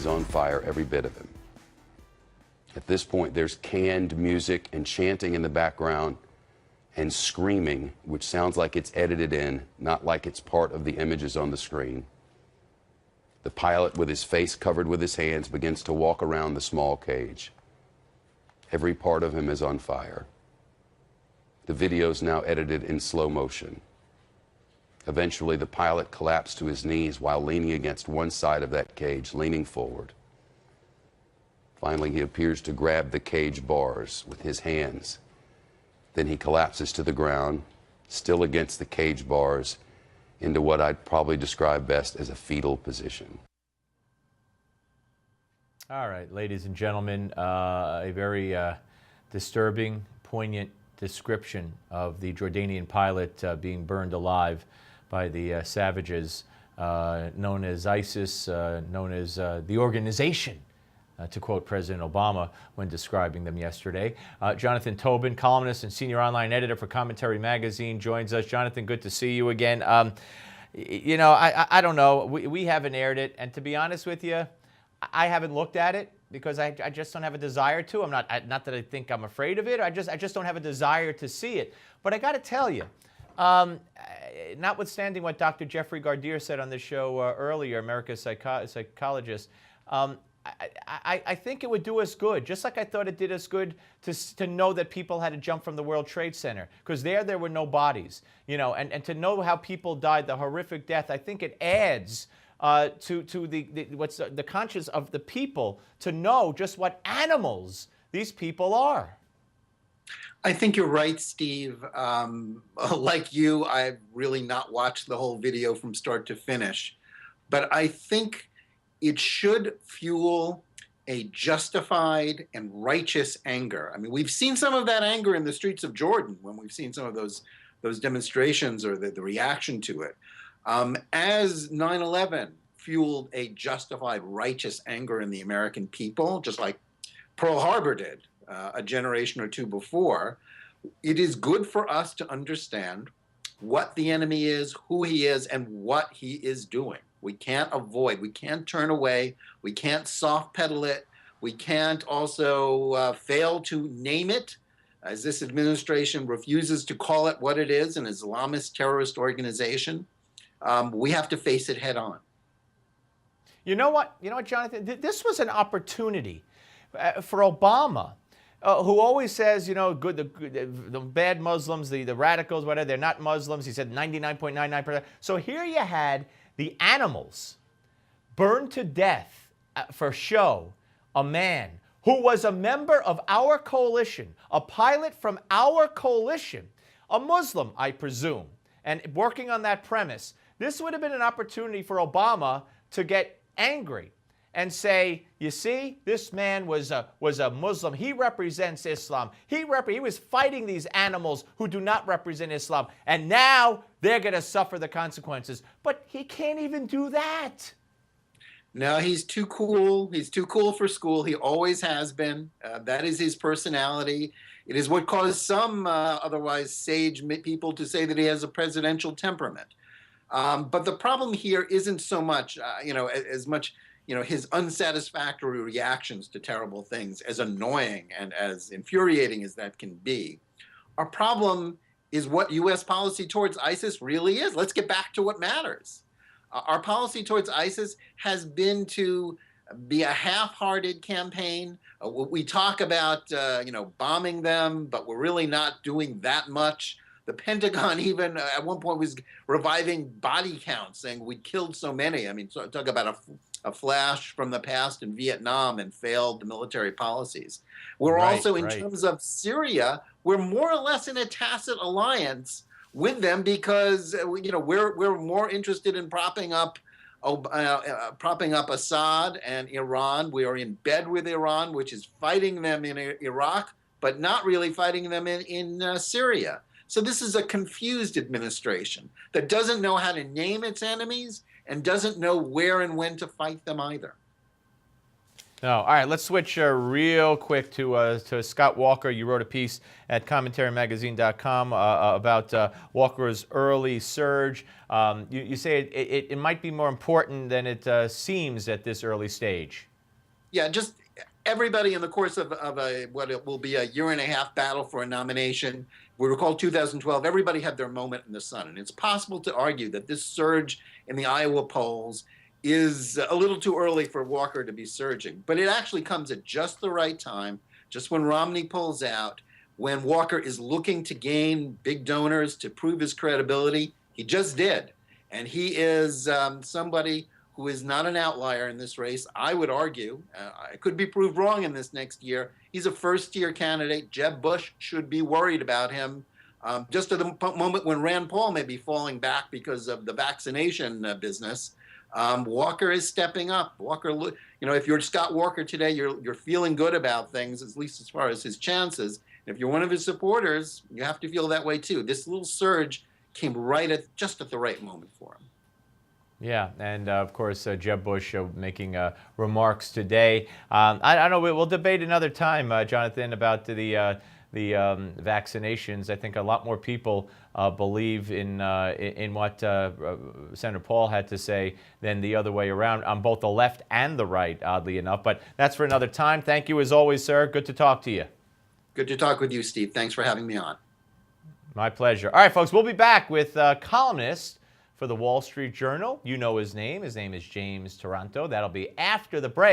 is on fire, every bit of him. At this point, there's canned music and chanting in the background and screaming, which sounds like it's edited in, not like it's part of the images on the screen. The pilot, with his face covered with his hands, begins to walk around the small cage. Every part of him is on fire. The video is now edited in slow motion. Eventually, the pilot collapsed to his knees while leaning against one side of that cage, leaning forward. Finally, he appears to grab the cage bars with his hands. Then he collapses to the ground, still against the cage bars, into what I'd probably describe best as a fetal position. All right, ladies and gentlemen, a very disturbing, poignant description of the Jordanian pilot being burned alive by the savages known as ISIS, known as the organization, to quote President Obama when describing them yesterday. Jonathan Tobin, columnist and senior online editor for Commentary Magazine, joins us. Jonathan, good to see you again. You know, I don't know. We haven't aired it, and to be honest with you, I haven't looked at it because I just don't have a desire to. Not that I think I'm afraid of it. I just don't have a desire to see it. But I got to tell you, notwithstanding what Dr. Jeffrey Gardier said on the show earlier, America's psychologist, I think it would do us good, just like I thought it did us good to know that people had to jump from the World Trade Center, because there were no bodies, you know, and to know how people died, the horrific death. I think it adds to the conscience of the people to know just what animals these people are. I think you're right, Steve. Like you, I've really not watched the whole video from start to finish, but I think it should fuel a justified and righteous anger. I mean, we've seen some of that anger in the streets of Jordan when we've seen some of those demonstrations or the reaction to it. As 9/11 fueled a justified, righteous anger in the American people, just like Pearl Harbor did a generation or two before, it is good for us to understand what the enemy is, who he is, and what he is doing. We can't avoid, we can't turn away, we can't soft pedal it, we can't also fail to name it, as this administration refuses to call it what it is, an Islamist terrorist organization. We have to face it head on. You know what, Jonathan? This was an opportunity for Obama, who always says, you know, the bad Muslims, the radicals, whatever, they're not Muslims. He said 99.99%. So here you had the animals burned to death for show a man who was a member of our coalition, a pilot from our coalition, a Muslim, I presume, and working on that premise. This would have been an opportunity for Obama to get angry and say, you see, this man was a Muslim. He represents Islam. He was fighting these animals who do not represent Islam. And now they're going to suffer the consequences. But he can't even do that. No, he's too cool. He's too cool for school. He always has been. That is his personality. It is what caused some otherwise sage people to say that he has a presidential temperament. But the problem here isn't so much, as much, his unsatisfactory reactions to terrible things, as annoying and as infuriating as that can be. Our problem is what U.S. policy towards ISIS really is. Let's get back to what matters. Our policy towards ISIS has been to be a half-hearted campaign. We talk about, bombing them, but we're really not doing that much. The Pentagon even at one point was reviving body counts, saying we killed so many. I mean, so talk about a flash from the past in Vietnam and failed military policies. We're also, in terms of Syria, we're more or less in a tacit alliance with them because we're more interested in propping up Assad and Iran. We are in bed with Iran, which is fighting them in Iraq, but not really fighting them in Syria. So this is a confused administration that doesn't know how to name its enemies and doesn't know where and when to fight them either. No. All right, let's switch real quick to Scott Walker. You wrote a piece at commentarymagazine.com about Walker's early surge. You say it might be more important than it seems at this early stage. Yeah, just everybody in the course of a what it will be a year and a half battle for a nomination. We recall 2012, everybody had their moment in the sun. And it's possible to argue that this surge in the Iowa polls is a little too early for Walker to be surging. But it actually comes at just the right time, just when Romney pulls out, when Walker is looking to gain big donors to prove his credibility. He just did. And he is somebody who is not an outlier in this race. I would argue, I could be proved wrong in this next year. He's a first-tier candidate. Jeb Bush should be worried about him. Just at the moment when Rand Paul may be falling back because of the vaccination business, Walker is stepping up. Walker, if you're Scott Walker today, you're feeling good about things, at least as far as his chances. If you're one of his supporters, you have to feel that way too. This little surge came just at the right moment for him. Yeah, and of course, Jeb Bush making remarks today. I don't know. We'll debate another time, Jonathan, about the vaccinations. I think a lot more people believe in what Senator Paul had to say than the other way around on both the left and the right, oddly enough. But that's for another time. Thank you as always, sir. Good to talk to you. Good to talk with you, Steve. Thanks for having me on. My pleasure. All right, folks, we'll be back with columnist for the Wall Street Journal. You know his name. His name is James Taranto. That'll be after the break.